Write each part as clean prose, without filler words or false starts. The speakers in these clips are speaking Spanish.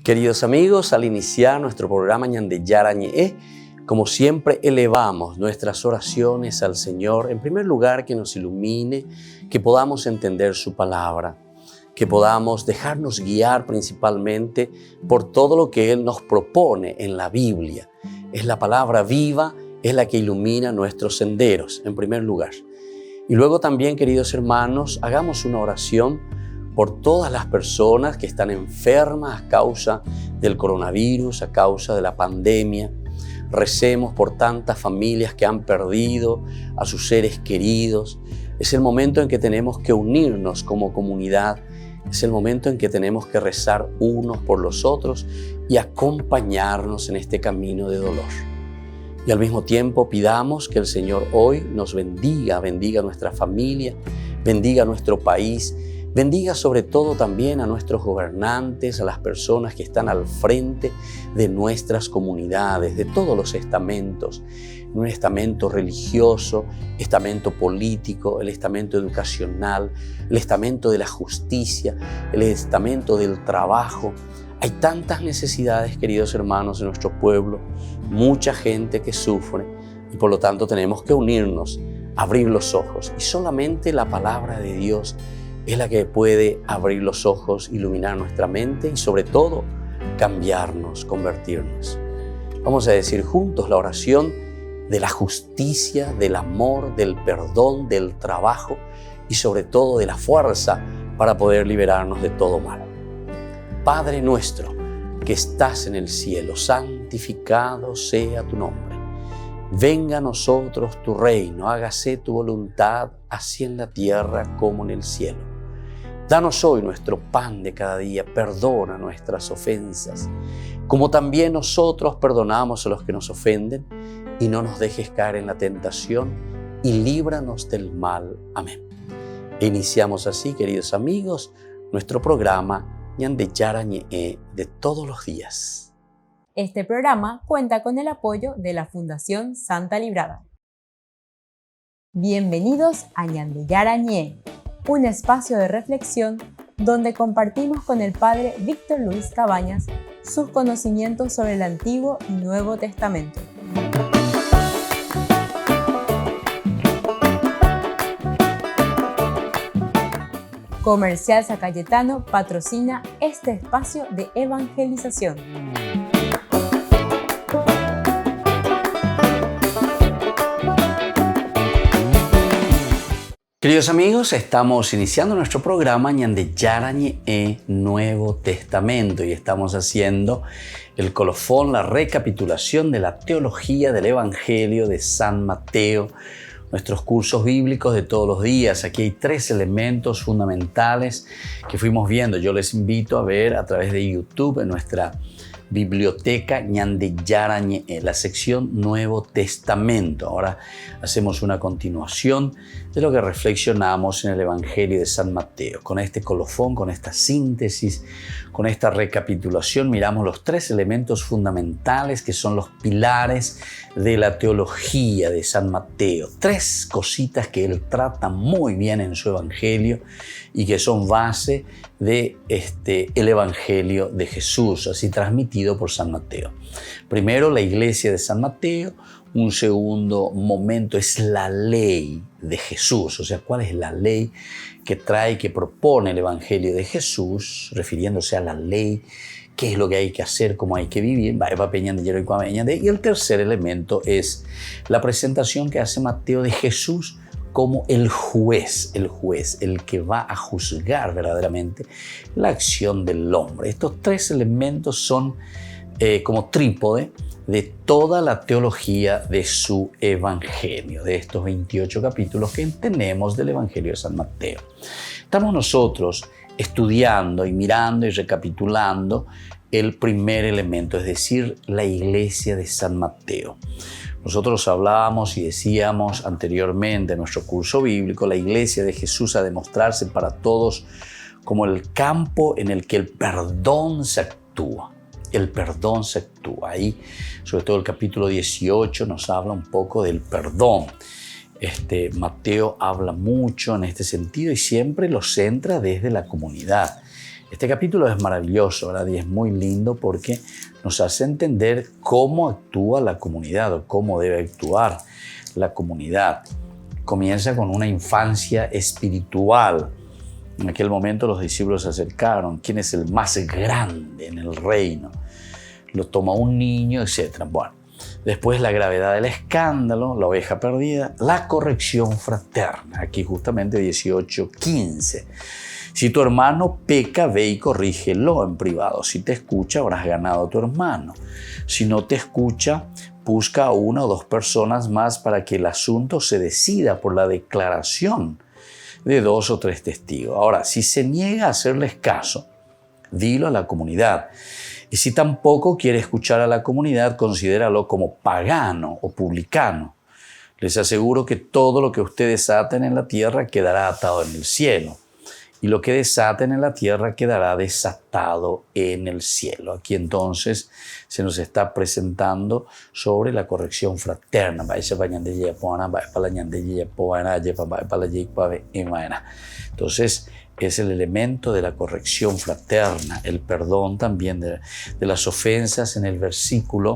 Queridos amigos, al iniciar nuestro programa Ñande Yarañe, como siempre elevamos nuestras oraciones al Señor, en primer lugar que nos ilumine, que podamos entender su palabra, que podamos dejarnos guiar principalmente por todo lo que Él nos propone en la Biblia. Es la palabra viva, es la que ilumina nuestros senderos, en primer lugar. Y luego también, queridos hermanos, hagamos una oración por todas las personas que están enfermas a causa del coronavirus, a causa de la pandemia. Recemos por tantas familias que han perdido a sus seres queridos. Es el momento en que tenemos que unirnos como comunidad. Es el momento en que tenemos que rezar unos por los otros y acompañarnos en este camino de dolor. Y al mismo tiempo pidamos que el Señor hoy nos bendiga nuestra familia, bendiga nuestro país, bendiga sobre todo también a nuestros gobernantes, a las personas que están al frente de nuestras comunidades, de todos los estamentos, un estamento religioso, estamento político, el estamento educacional, el estamento de la justicia, el estamento del trabajo. Hay tantas necesidades, queridos hermanos, en nuestro pueblo, mucha gente que sufre y por lo tanto tenemos que unirnos, abrir los ojos y solamente la palabra de Dios es la que puede abrir los ojos, iluminar nuestra mente y sobre todo cambiarnos, convertirnos. Vamos a decir juntos la oración de la justicia, del amor, del perdón, del trabajo y sobre todo de la fuerza para poder liberarnos de todo mal. Padre nuestro que estás en el cielo, santificado sea tu nombre. Venga a nosotros tu reino, hágase tu voluntad, así en la tierra como en el cielo. Danos hoy nuestro pan de cada día, perdona nuestras ofensas, como también nosotros perdonamos a los que nos ofenden, y no nos dejes caer en la tentación, y líbranos del mal. Amén. E iniciamos así, queridos amigos, nuestro programa Ñande Yarañe de todos los días. Este programa cuenta con el apoyo de la Fundación Santa Librada. Bienvenidos a Ñande Yarañe, un espacio de reflexión donde compartimos con el Padre Víctor Luis Cabañas sus conocimientos sobre el Antiguo y Nuevo Testamento. Comercial San Cayetano patrocina este espacio de evangelización. Queridos amigos, estamos iniciando nuestro programa Ñande Yarañe Nuevo Testamento y estamos haciendo el colofón, la recapitulación de la teología del Evangelio de San Mateo, nuestros cursos bíblicos de todos los días. Aquí hay 3 elementos fundamentales que fuimos viendo. Yo les invito a ver a través de YouTube en nuestra biblioteca Ñande Yarañe, la sección Nuevo Testamento. Ahora hacemos una continuación de lo que reflexionamos en el Evangelio de San Mateo. Con este colofón, con esta síntesis, con esta recapitulación, miramos los 3 elementos fundamentales que son los pilares de la teología de San Mateo. 3 cositas que él trata muy bien en su Evangelio y que son base de el Evangelio de Jesús, así transmitido por San Mateo. Primero, la iglesia de San Mateo. Un segundo momento es la ley de Jesús, o sea, cuál es la ley que trae, que propone el Evangelio de Jesús, refiriéndose a la ley, qué es lo que hay que hacer, cómo hay que vivir. Y el tercer elemento es la presentación que hace Mateo de Jesús como el juez, el que va a juzgar verdaderamente la acción del hombre. Estos 3 elementos son como trípode de toda la teología de su Evangelio, de estos 28 capítulos que tenemos del Evangelio de San Mateo. Estamos nosotros estudiando y mirando y recapitulando el primer elemento, es decir, la iglesia de San Mateo. Nosotros hablábamos y decíamos anteriormente en nuestro curso bíblico, la iglesia de Jesús ha de mostrarse para todos como el campo en el que el perdón se actúa. El perdón se actúa. Ahí, sobre todo el capítulo 18, nos habla un poco del perdón. Mateo habla mucho en este sentido y siempre lo centra desde la comunidad. Este capítulo es maravilloso, ¿verdad? Y es muy lindo porque nos hace entender cómo actúa la comunidad o cómo debe actuar la comunidad. Comienza con una infancia espiritual. En aquel momento los discípulos se acercaron. ¿Quién es el más grande en el reino? Lo toma un niño, etc. Bueno, después la gravedad del escándalo, la oveja perdida, la corrección fraterna. Aquí justamente 18:15. Si tu hermano peca, ve y corrígelo en privado. Si te escucha, habrás ganado a tu hermano. Si no te escucha, busca a una o dos personas más para que el asunto se decida por la declaración de 2 o 3 testigos. Ahora, si se niega a hacerles caso, dilo a la comunidad. Y si tampoco quiere escuchar a la comunidad, considéralo como pagano o publicano. Les aseguro que todo lo que ustedes aten en la tierra quedará atado en el cielo. Y lo que desaten en la tierra quedará desatado en el cielo. Aquí entonces se nos está presentando sobre la corrección fraterna. Entonces es el elemento de la corrección fraterna, el perdón también de las ofensas en el versículo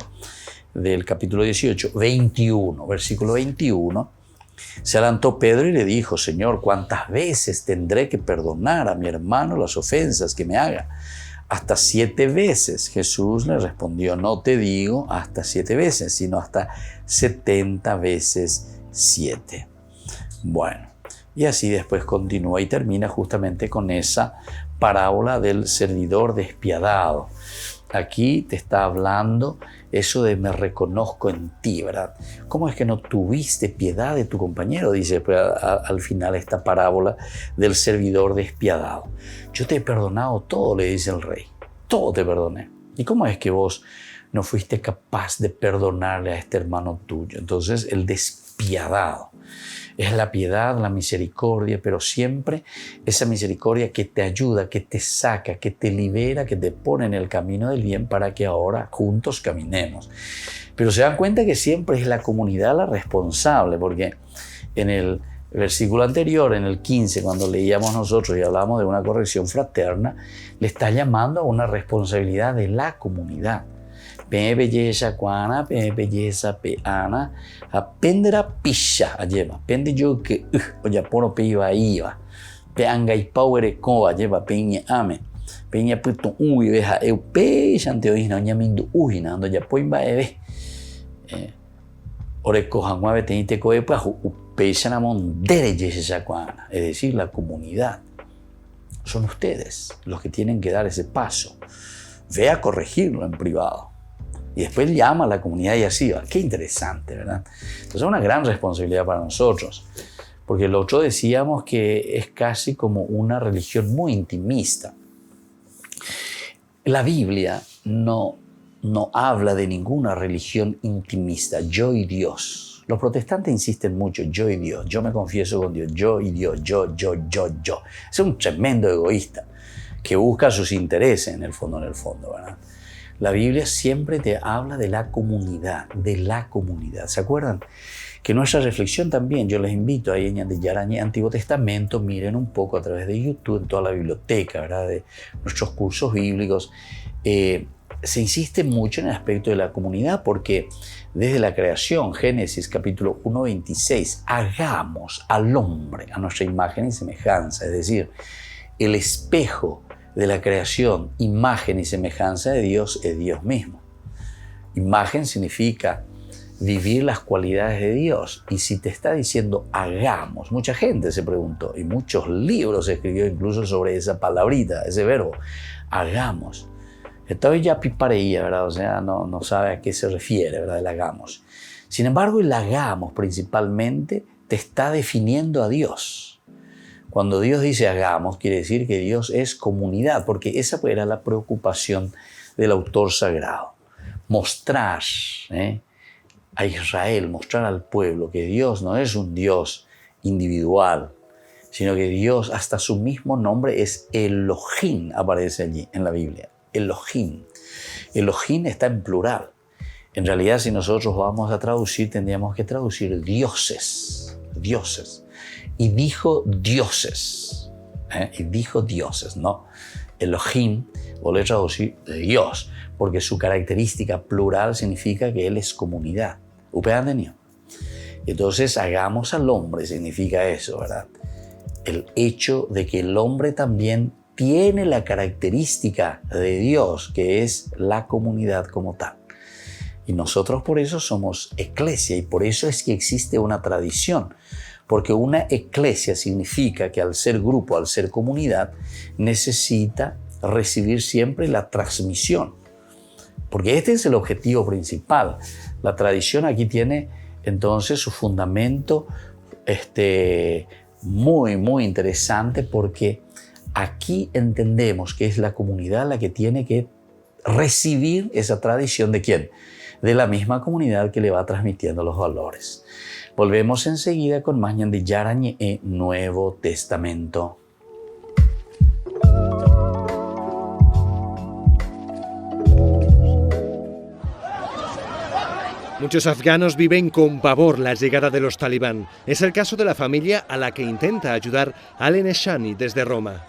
del capítulo 18, 21. Versículo 21. Se adelantó Pedro y le dijo: Señor, ¿cuántas veces tendré que perdonar a mi hermano las ofensas que me haga? Hasta 7 veces. Jesús le respondió: no te digo hasta 7 veces, sino hasta 70 veces 7. Bueno, y así después continúa y termina justamente con esa parábola del servidor despiadado. Aquí te está hablando eso de me reconozco en ti, ¿verdad? ¿Cómo es que no tuviste piedad de tu compañero? Dice al final esta parábola del servidor despiadado. Yo te he perdonado todo, le dice el rey. Todo te perdoné. ¿Y cómo es que vos no fuiste capaz de perdonarle a este hermano tuyo? Entonces, el despiadado es la piedad, la misericordia, pero siempre esa misericordia que te ayuda, que te saca, que te libera, que te pone en el camino del bien para que ahora juntos caminemos. Pero se dan cuenta que siempre es la comunidad la responsable, porque en el versículo anterior, en el 15, cuando leíamos nosotros y hablamos de una corrección fraterna, le está llamando a una responsabilidad de la comunidad. Pe belleza cuana, pe belleza peana, apendera pisha lleva, pende yo que oya poro pe iba, pe anga y power coa lleva peña ame, peña puto uy veja eu pe chante hoy no ñamindu uy nando ya poimba eve, ore cojan mueve tenite coe pues pe chanamon dere yesa cuana, es decir, la comunidad. Son ustedes los que tienen que dar ese paso. Ve a corregirlo en privado. Y después llama a la comunidad y así va. Qué interesante, ¿verdad? Entonces es una gran responsabilidad para nosotros. Porque el otro decíamos que es casi como una religión muy intimista. La Biblia no habla de ninguna religión intimista. Yo y Dios. Los protestantes insisten mucho, yo y Dios. Yo me confieso con Dios. Yo y Dios. Yo. Es un tremendo egoísta que busca sus intereses en el fondo, ¿verdad? La Biblia siempre te habla de la comunidad, ¿Se acuerdan? Que nuestra reflexión también, yo les invito ahí en Ñande Yarañe, Antiguo Testamento, miren un poco a través de YouTube, en toda la biblioteca, ¿verdad? De nuestros cursos bíblicos. Se insiste mucho en el aspecto de la comunidad porque desde la creación, Génesis capítulo 1:26, hagamos al hombre a nuestra imagen y semejanza, es decir, el espejo de la creación, imagen y semejanza de Dios es Dios mismo. Imagen significa vivir las cualidades de Dios. Y si te está diciendo hagamos, mucha gente se preguntó y muchos libros se escribió incluso sobre esa palabrita, ese verbo, hagamos. Esta ya pipareía, ¿verdad? O sea, no sabe a qué se refiere, ¿verdad? El hagamos. Sin embargo, el hagamos principalmente te está definiendo a Dios. Cuando Dios dice hagamos, quiere decir que Dios es comunidad, porque esa era la preocupación del autor sagrado. Mostrar a Israel, mostrar al pueblo que Dios no es un Dios individual, sino que Dios, hasta su mismo nombre es Elohim, aparece allí en la Biblia. Elohim. Elohim está en plural. En realidad, si nosotros vamos a traducir, tendríamos que traducir dioses. Y dijo dioses, y dijo dioses, ¿no? Elohim, o le traducir Dios, porque su característica plural significa que Él es comunidad. ¿Ustedes han entendido? Entonces, hagamos al hombre, significa eso, ¿verdad? El hecho de que el hombre también tiene la característica de Dios, que es la comunidad como tal. Y nosotros por eso somos eclesia, y por eso es que existe una tradición. Porque una eclesia significa que al ser grupo, al ser comunidad, necesita recibir siempre la transmisión. Porque este es el objetivo principal. La tradición aquí tiene entonces su fundamento muy, muy interesante, porque aquí entendemos que es la comunidad la que tiene que recibir esa tradición. ¿De quién? De la misma comunidad que le va transmitiendo los valores. Volvemos enseguida con más de Yarañe Nuevo Testamento. Muchos afganos viven con pavor la llegada de los talibán. Es el caso de la familia a la que intenta ayudar Alen Eshani desde Roma.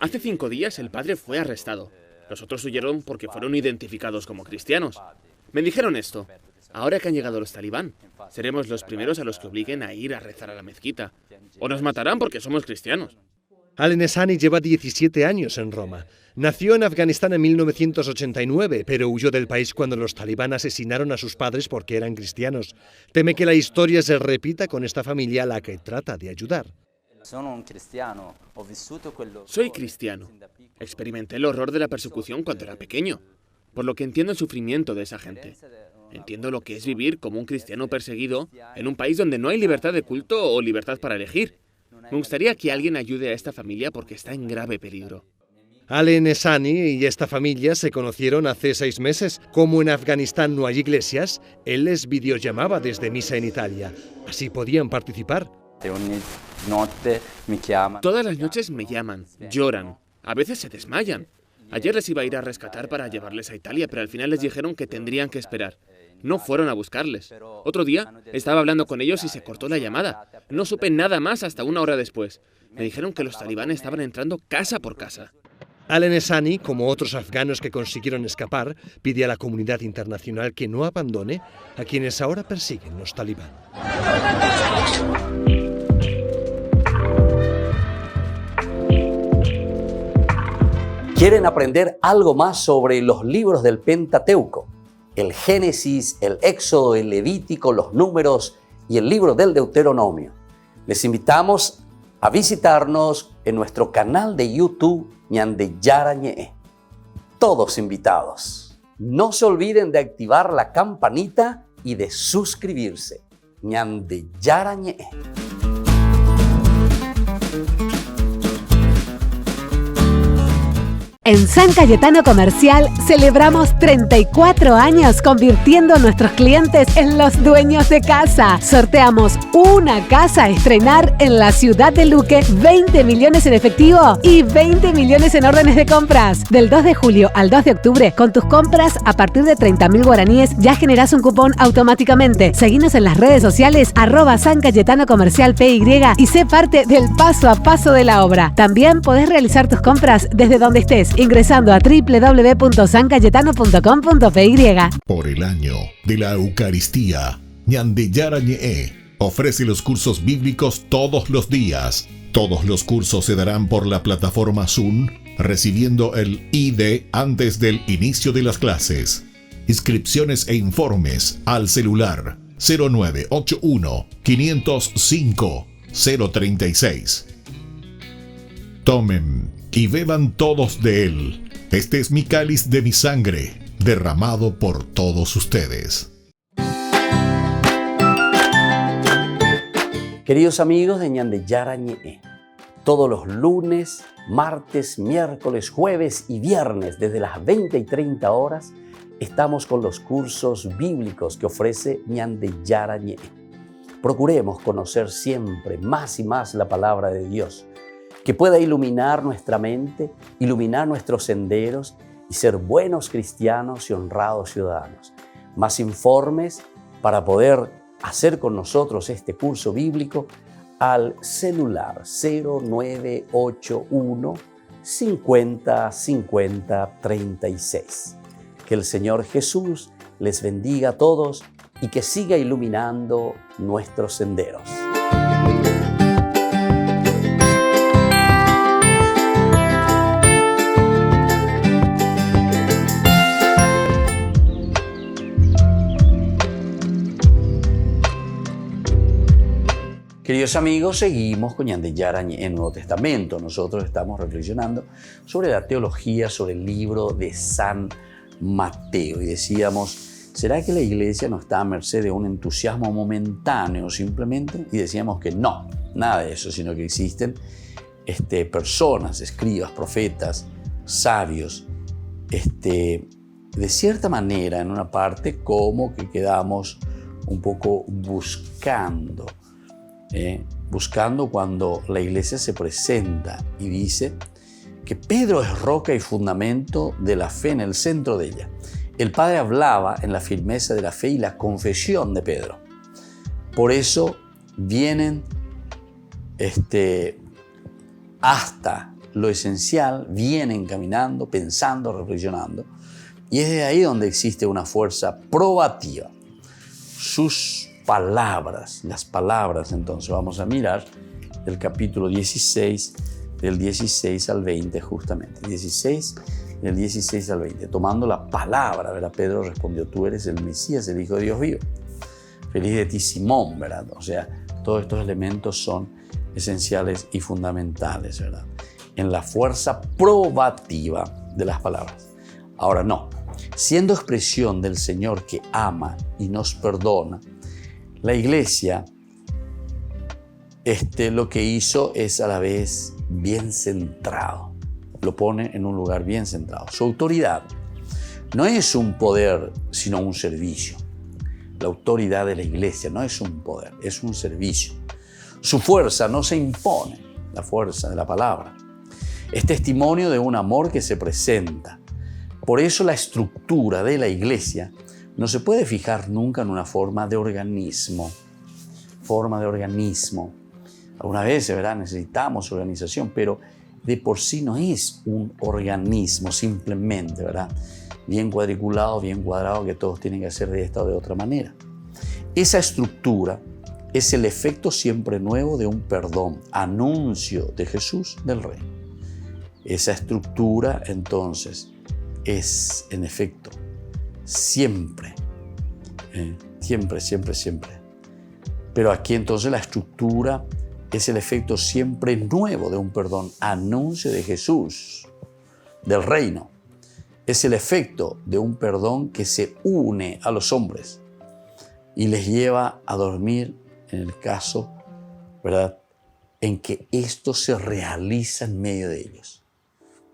Hace 5 días el padre fue arrestado. Los otros huyeron porque fueron identificados como cristianos. Me dijeron esto: ahora que han llegado los talibán, seremos los primeros a los que obliguen a ir a rezar a la mezquita. O nos matarán porque somos cristianos. Alen Eshani lleva 17 años en Roma. Nació en Afganistán en 1989, pero huyó del país cuando los talibán asesinaron a sus padres porque eran cristianos. Teme que la historia se repita con esta familia a la que trata de ayudar. Soy cristiano. Experimenté el horror de la persecución cuando era pequeño, por lo que entiendo el sufrimiento de esa gente. Entiendo lo que es vivir como un cristiano perseguido en un país donde no hay libertad de culto o libertad para elegir. Me gustaría que alguien ayude a esta familia porque está en grave peligro. Alen Eshani y esta familia se conocieron hace 6 meses. Como en Afganistán no hay iglesias, él les videollamaba desde misa en Italia. Así podían participar. Todas las noches me llaman, lloran, a veces se desmayan. Ayer les iba a ir a rescatar para llevarles a Italia, pero al final les dijeron que tendrían que esperar. No fueron a buscarles. Otro día estaba hablando con ellos y se cortó la llamada. No supe nada más hasta 1 hora después. Me dijeron que los talibanes estaban entrando casa por casa. Alen Eshani, como otros afganos que consiguieron escapar, pide a la comunidad internacional que no abandone a quienes ahora persiguen los talibán. ¿Quieren aprender algo más sobre los libros del Pentateuco? El Génesis, el Éxodo, el Levítico, los Números y el libro del Deuteronomio. Les invitamos a visitarnos en nuestro canal de YouTube Ñande Yarañe. Todos invitados. No se olviden de activar la campanita y de suscribirse. Ñande Yarañe. En San Cayetano Comercial celebramos 34 años convirtiendo a nuestros clientes en los dueños de casa. Sorteamos una casa a estrenar en la ciudad de Luque, 20 millones en efectivo y 20 millones en órdenes de compras. Del 2 de julio al 2 de octubre, con tus compras a partir de 30.000 guaraníes ya generás un cupón automáticamente. Seguinos en las redes sociales @San Cayetano Comercial PY y sé parte del paso a paso de la obra. También podés realizar tus compras desde donde estés, ingresando a www.sancayetano.com.py. Por el año de la Eucaristía, Ñande Yarañe ofrece los cursos bíblicos todos los días. Todos los cursos se darán por la plataforma Zoom, recibiendo el ID antes del inicio de las clases. Inscripciones e informes al celular 0981 505 036. Tomen y beban todos de él. Este es mi cáliz de mi sangre, derramado por todos ustedes. Queridos amigos de Ñande Yarañe, todos los lunes, martes, miércoles, jueves y viernes desde las 20 y 30 horas estamos con los cursos bíblicos que ofrece Ñande Yarañe. Procuremos conocer siempre más y más la palabra de Dios, que pueda iluminar nuestra mente, iluminar nuestros senderos y ser buenos cristianos y honrados ciudadanos. Más informes para poder hacer con nosotros este curso bíblico, al celular 0981 50 50 36. Que el Señor Jesús les bendiga a todos y que siga iluminando nuestros senderos. Queridos amigos, seguimos con Ñande Yarañe en el Nuevo Testamento. Nosotros estamos reflexionando sobre la teología, sobre el libro de San Mateo. Y decíamos, ¿será que la iglesia no está a merced de un entusiasmo momentáneo simplemente? Y decíamos que no, nada de eso, sino que existen personas, escribas, profetas, sabios, de cierta manera, en una parte, como que quedamos un poco buscando cuando la iglesia se presenta y dice que Pedro es roca y fundamento de la fe en el centro de ella. El Padre hablaba en la firmeza de la fe y la confesión de Pedro. Por eso vienen hasta lo esencial, vienen caminando, pensando, reflexionando, y es de ahí donde existe una fuerza probativa. Sus palabras, las palabras, entonces vamos a mirar el capítulo 16, del 16 al 20 justamente, del 16 al 20, tomando la palabra, ¿verdad? Pedro respondió, tú eres el Mesías, el Hijo de Dios vivo. Feliz de ti, Simón, ¿verdad? O sea, todos estos elementos son esenciales y fundamentales, ¿verdad? En la fuerza probativa de las palabras. Ahora no, siendo expresión del Señor que ama y nos perdona, la iglesia lo que hizo es a la vez bien centrado. Lo pone en un lugar bien centrado. Su autoridad no es un poder, sino un servicio. La autoridad de la iglesia no es un poder, es un servicio. Su fuerza no se impone, la fuerza de la palabra. Es testimonio de un amor que se presenta. Por eso la estructura de la iglesia no se puede fijar nunca en una forma de organismo. Algunas veces, ¿verdad? Necesitamos organización, pero de por sí no es un organismo simplemente, ¿verdad? Bien cuadriculado, bien cuadrado, que todos tienen que hacer de esta o de otra manera. Esa estructura es el efecto siempre nuevo de un perdón, anuncio de Jesús del Reino. Esa estructura, entonces, es en efecto siempre. Pero aquí entonces la estructura es el efecto siempre nuevo de un perdón, anuncio de Jesús, del reino. Es el efecto de un perdón que se une a los hombres y les lleva a dormir en el caso, ¿verdad?, en que esto se realiza en medio de ellos.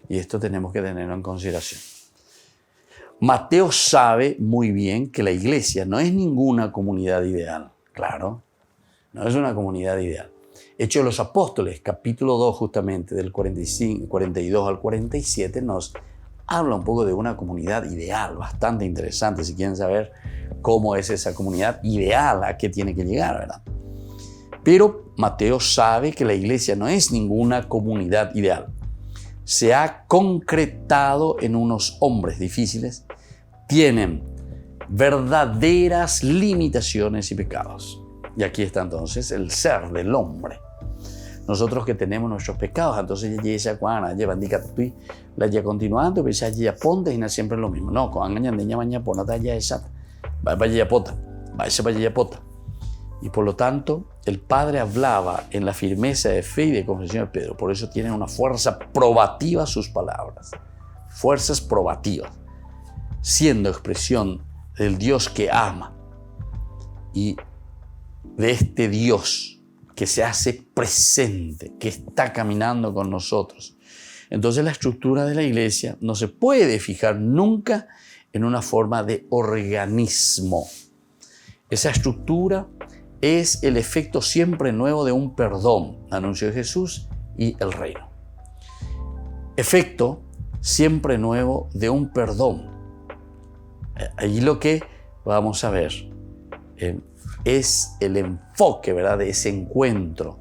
Y esto tenemos que tenerlo en consideración. Mateo sabe muy bien que la iglesia no es ninguna comunidad ideal. Claro, no es una comunidad ideal. Hechos de los Apóstoles, capítulo 2, justamente, del 42 al 47, nos habla un poco de una comunidad ideal, bastante interesante, si quieren saber cómo es esa comunidad ideal, a qué tiene que llegar, ¿verdad? Pero Mateo sabe que la iglesia no es ninguna comunidad ideal. Se ha concretado en unos hombres difíciles, tienen verdaderas limitaciones y pecados. Y aquí está entonces el ser del hombre. Nosotros que tenemos nuestros pecados, entonces ya cuando llevan dicatui, la ya continuando, pues ya ponte y no siempre lo mismo. No, con engañan de mañana por nada ya esa, vaya pota. Y por lo tanto, el Padre hablaba en la firmeza de fe y de confesión de Pedro. Por eso tienen una fuerza probativa sus palabras. Fuerzas probativas. Siendo expresión del Dios que ama y de este Dios que se hace presente, que está caminando con nosotros. Entonces la estructura de la iglesia no se puede fijar nunca en una forma de organismo. Esa estructura es el efecto siempre nuevo de un perdón, anuncio de Jesús y el reino. Efecto siempre nuevo de un perdón. Allí lo que vamos a ver es el enfoque, ¿verdad?, de ese encuentro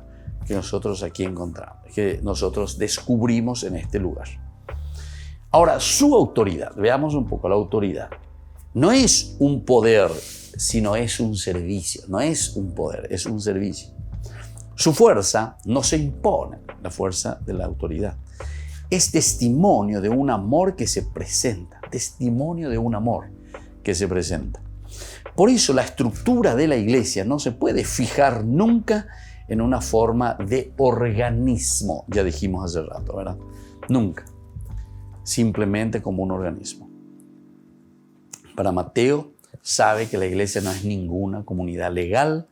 que nosotros aquí encontramos, que nosotros descubrimos en este lugar. Ahora, su autoridad, veamos un poco la autoridad. No es un poder, sino es un servicio. No es un poder, es un servicio. Su fuerza no se impone, la fuerza de la autoridad. Es testimonio de un amor que se presenta, testimonio de un amor que se presenta. Por eso la estructura de la iglesia no se puede fijar nunca en una forma de organismo, ya dijimos hace rato, ¿verdad? Nunca. Simplemente como un organismo. Para Mateo, sabe que la iglesia no es ninguna comunidad legal,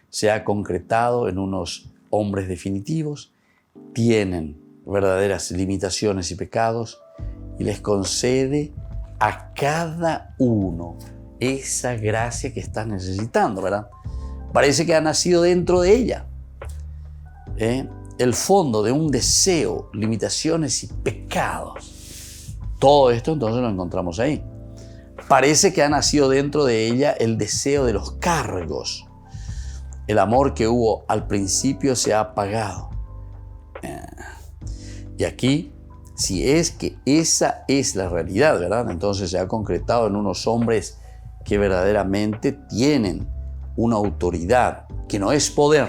se ha concretado en unos hombres definitivos, tienen verdaderas limitaciones y pecados y les concede a cada uno esa gracia que está necesitando, ¿verdad? Parece que ha nacido dentro de ella. El fondo de un deseo, limitaciones y pecados. Todo esto entonces lo encontramos ahí. Parece que ha nacido dentro de ella el deseo de los cargos. El amor que hubo al principio se ha apagado. Y aquí, si es que esa es la realidad, ¿verdad? Entonces se ha concretado en unos hombres que verdaderamente tienen una autoridad, que no es poder,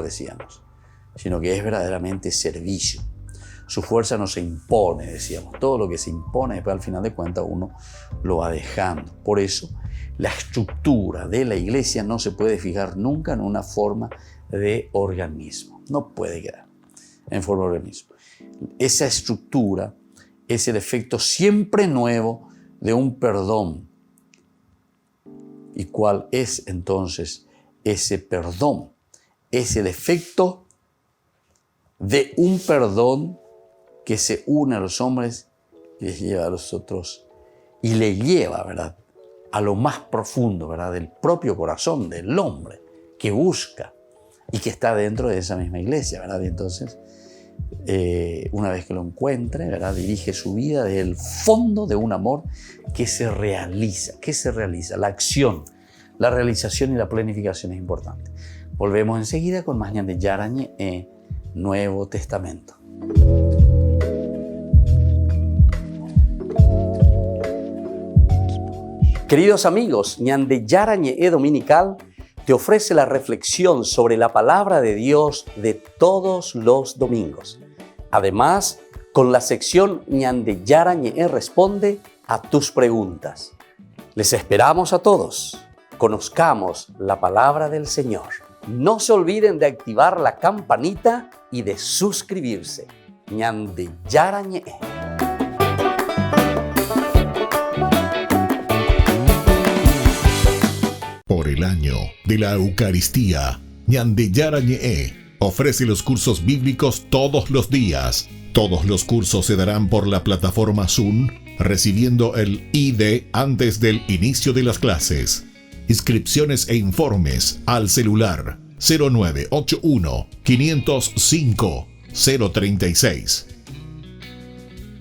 decíamos, sino que es verdaderamente servicio. Su fuerza no se impone, decíamos. Todo lo que se impone, después al final de cuentas uno lo va dejando. Por eso, la estructura de la iglesia no se puede fijar nunca en una forma de organismo. No puede quedar en forma de organismo. Esa estructura es el efecto siempre nuevo de un perdón. ¿Y cuál es entonces ese perdón? Es el efecto de un perdón que se une a los hombres y les lleva a los otros y le lleva, ¿verdad?, a lo más profundo, ¿verdad?, del propio corazón del hombre que busca y que está dentro de esa misma iglesia, ¿verdad? Y entonces, una vez que lo encuentre, ¿verdad?, dirige su vida desde el fondo de un amor que se realiza. ¿Qué se realiza? La acción, la realización y la planificación es importante. Volvemos enseguida con más Ñande Yarañe Nuevo Testamento. Queridos amigos, Ñande Yarañe Dominical te ofrece la reflexión sobre la palabra de Dios de todos los domingos. Además, con la sección Ñande Yarañe responde a tus preguntas. Les esperamos a todos. Conozcamos la palabra del Señor. No se olviden de activar la campanita y de suscribirse. Ñande Yarañe. Por el año de la Eucaristía, Ñande Yarañe ofrece los cursos bíblicos todos los días. Todos los cursos se darán por la plataforma Zoom, recibiendo el ID antes del inicio de las clases. Inscripciones e informes al celular 0981 505 036.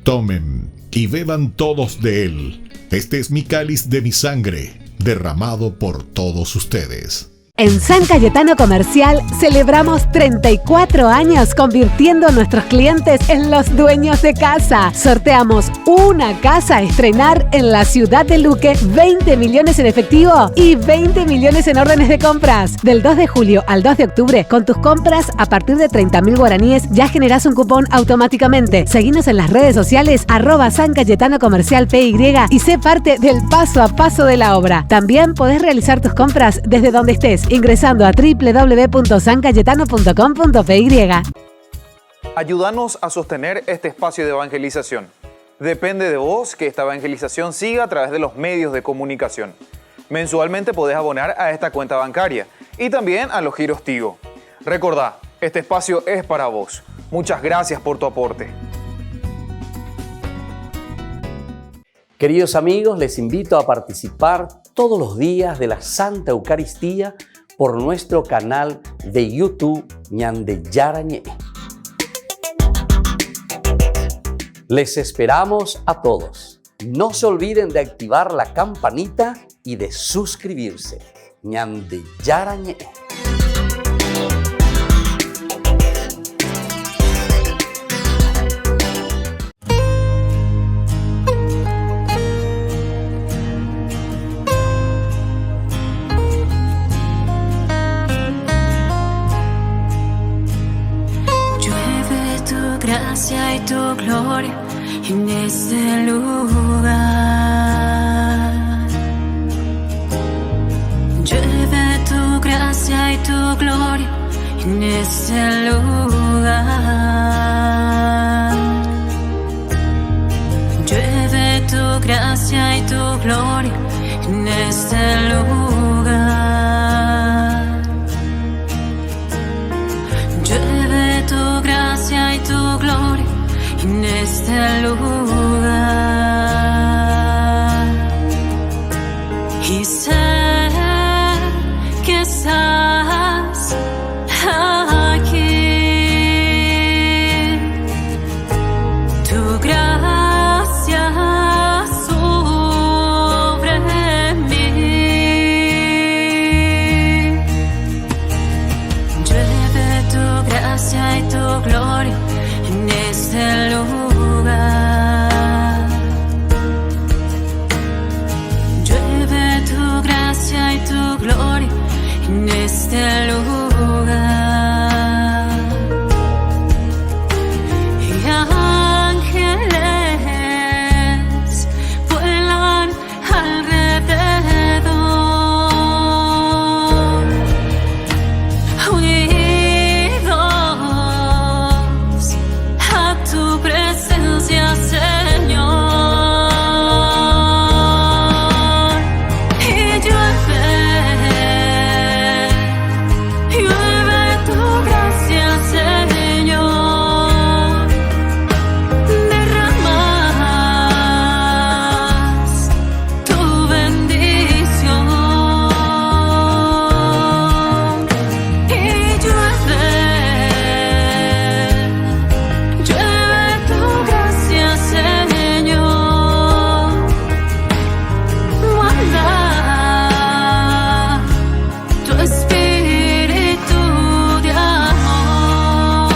Tomen y beban todos de él. Este es mi cáliz de mi sangre, derramado por todos ustedes. En San Cayetano Comercial celebramos 34 años convirtiendo a nuestros clientes en los dueños de casa. Sorteamos una casa a estrenar en la ciudad de Luque, 20 millones en efectivo y 20 millones en órdenes de compras. Del 2 de julio al 2 de octubre, con tus compras a partir de 30.000 guaraníes ya generás un cupón automáticamente. Seguinos en las redes sociales @San Cayetano Comercial PY y sé parte del paso a paso de la obra. También podés realizar tus compras desde donde estés, ingresando a www.sancayetano.com.py. Ayúdanos a sostener este espacio de evangelización. Depende de vos que esta evangelización siga a través de los medios de comunicación. Mensualmente podés abonar a esta cuenta bancaria y también a los giros Tigo. Recordá, este espacio es para vos. Muchas gracias por tu aporte. Queridos amigos, les invito a participar todos los días de la Santa Eucaristía por nuestro canal de YouTube Ñande Yarañe. Les esperamos a todos. No se olviden de activar la campanita y de suscribirse. Ñande Yarañe. gloria en este lugar. Llueve tu gracia y tu gloria en este lugar. Llueve tu gracia y tu gloria en este lugar. Llueve tu gracia y tu gloria en este lugar. Y sé que estás aquí. Tu gracia sobre mí. Llueve tu gracia y tu gloria en este lugar. Llueve tu gracia y tu gloria en este lugar. Y ángeles vuelan alrededor, unidos a tu presencia, Señor. Y llueve tu gracia, Señor. Derramas tu bendición. Y llueve tu gracia, Señor. Manda tu espíritu de amor.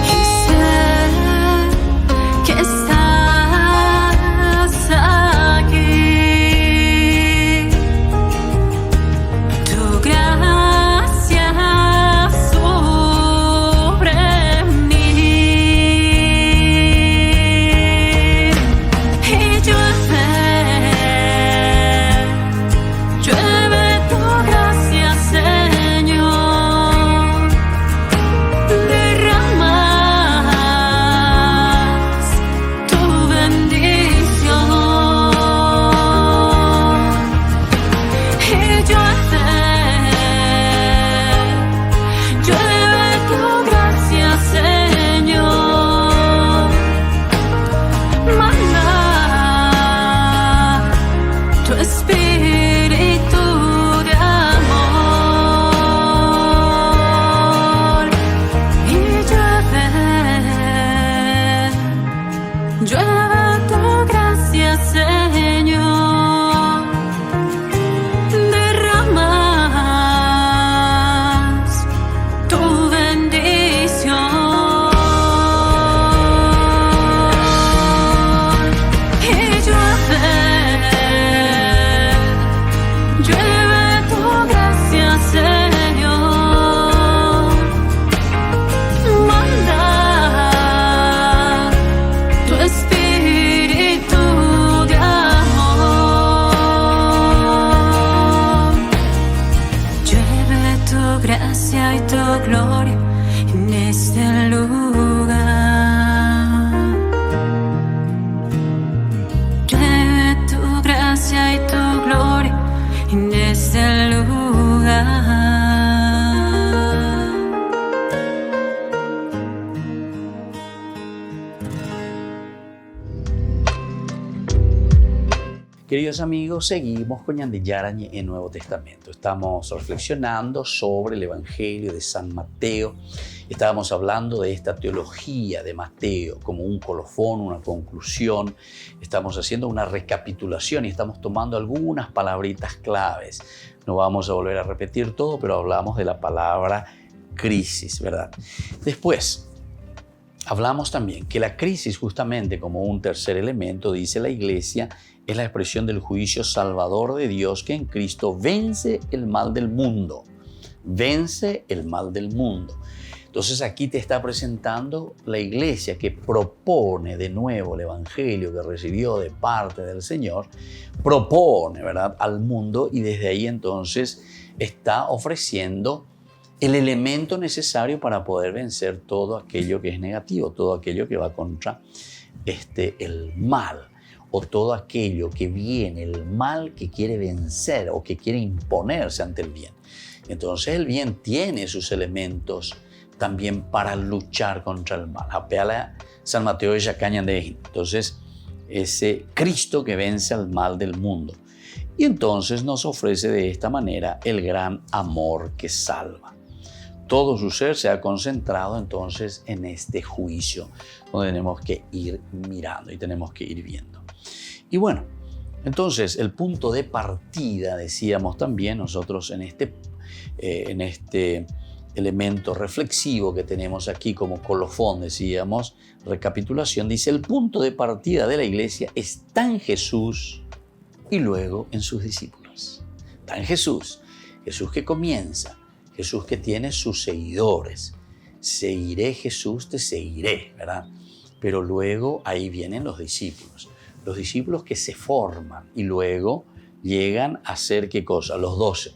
Y sé que estás aquí. Tu gracia sobre mí. Y llueve tu gracia, Señor. Derramas tu bendición. Y llueve tu gracia, Señor. Manda tu espíritu de amor. Y llueve tu gracia, Señor. Derramas tu bendición. Y llueve tu gracia, Señor. Manda tu espíritu de amor. Llueve tu gracia y tu gloria en este lugar. Llueve tu gracia y tu gloria en este lugar. Queridos amigos, seguimos con Ñande Yarañe en Nuevo Testamento. Estamos reflexionando sobre el Evangelio de San Mateo. Estábamos hablando de esta teología de Mateo como un colofón, una conclusión. Estamos haciendo una recapitulación y estamos tomando algunas palabritas claves. No vamos a volver a repetir todo, pero hablamos de la palabra crisis, ¿verdad? Después, hablamos también que la crisis, justamente como un tercer elemento, dice la Iglesia, es la expresión del juicio salvador de Dios que en Cristo vence el mal del mundo. Vence el mal del mundo. Entonces aquí te está presentando la Iglesia que propone de nuevo el Evangelio que recibió de parte del Señor, propone, ¿verdad?, al mundo, y desde ahí entonces está ofreciendo el elemento necesario para poder vencer todo aquello que es negativo, todo aquello que va contra el mal, o todo aquello que viene, el mal que quiere vencer o que quiere imponerse ante el bien. Entonces el bien tiene sus elementos también para luchar contra el mal. Apela San Mateo de Yacaña de Ejin. Entonces, ese Cristo que vence al mal del mundo. Y entonces nos ofrece de esta manera el gran amor que salva. Todo su ser se ha concentrado entonces en este juicio, donde tenemos que ir mirando y tenemos que ir viendo. Y bueno, entonces el punto de partida, decíamos también nosotros en este elemento reflexivo que tenemos aquí como colofón, decíamos, recapitulación, dice: el punto de partida de la Iglesia está en Jesús y luego en sus discípulos. Está en Jesús, Jesús que comienza, Jesús que tiene sus seguidores. Seguiré Jesús, te seguiré, ¿verdad? Pero luego ahí vienen los discípulos que se forman y luego llegan a ser, ¿qué cosa? Los 12.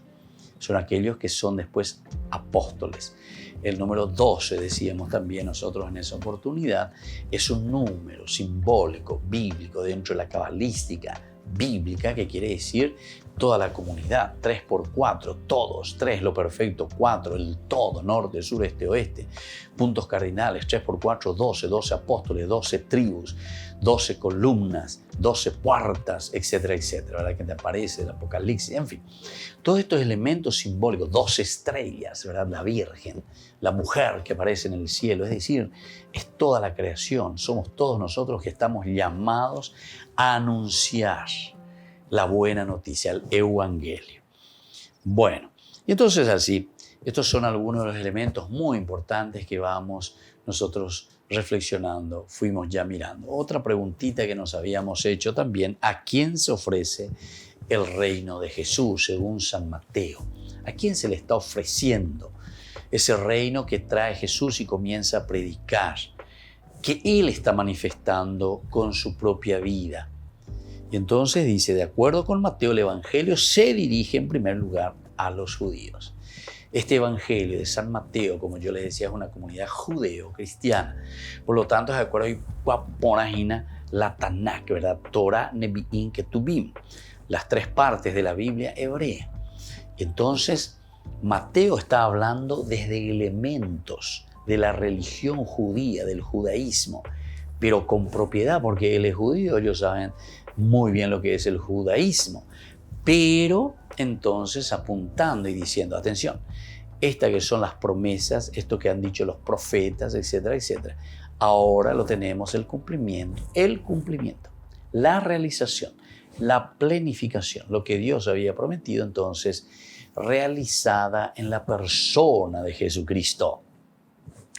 Son aquellos que son después apóstoles. El número 12, decíamos también nosotros en esa oportunidad, es un número simbólico, bíblico, dentro de la cabalística bíblica, que quiere decir toda la comunidad, 3 por 4, todos, 3 lo perfecto, 4 el todo, norte, sur, este, oeste, puntos cardinales, 3 por 4, 12, 12 apóstoles, 12 tribus, 12 columnas, 12 puertas, etcétera, etcétera, ¿verdad? Que te aparece el Apocalipsis, en fin. Todos estos elementos simbólicos, 12 estrellas, ¿verdad? La Virgen, la mujer que aparece en el cielo, es decir, es toda la creación, somos todos nosotros que estamos llamados a anunciar la buena noticia, el Evangelio. Bueno, y entonces así, estos son algunos de los elementos muy importantes que vamos nosotros reflexionando, fuimos ya mirando. Otra preguntita que nos habíamos hecho también: ¿a quién se ofrece el reino de Jesús según San Mateo? ¿A quién se le está ofreciendo ese reino que trae Jesús y comienza a predicar, que Él está manifestando con su propia vida? Y entonces dice, de acuerdo con Mateo, el Evangelio se dirige en primer lugar a los judíos. Este Evangelio de San Mateo, como yo les decía, es una comunidad judeo-cristiana. Por lo tanto, es de acuerdo con la Tanakh, ¿verdad? Torah, Nevi'im, Ketubim, las 3 partes de la Biblia hebrea. Entonces, Mateo está hablando desde elementos de la religión judía, del judaísmo, pero con propiedad, porque él es judío, ellos saben muy bien lo que es el judaísmo, pero entonces apuntando y diciendo, atención, estas que son las promesas, esto que han dicho los profetas, etcétera, etcétera, ahora lo tenemos el cumplimiento, la realización, la plenificación, lo que Dios había prometido, entonces realizada en la persona de Jesucristo.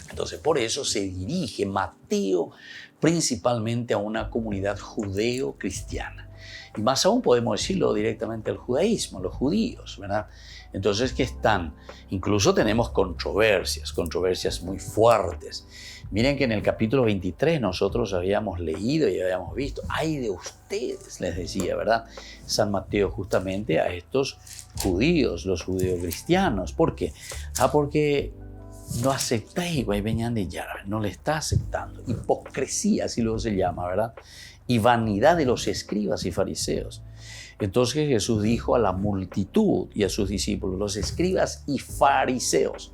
Entonces, por eso se dirige Mateo principalmente a una comunidad judeo-cristiana. Y más aún podemos decirlo directamente al judaísmo, los judíos, ¿verdad? Entonces, que están, incluso tenemos controversias muy fuertes. Miren que en el capítulo 23 nosotros habíamos leído y habíamos visto, ¡ay de ustedes!, les decía, ¿verdad? San Mateo justamente a estos judíos, los judeocristianos. ¿Por qué? Porque no aceptáis, no le está aceptando. Hipocresía, así luego se llama, ¿verdad? Y vanidad de los escribas y fariseos. Entonces Jesús dijo a la multitud y a sus discípulos, los escribas y fariseos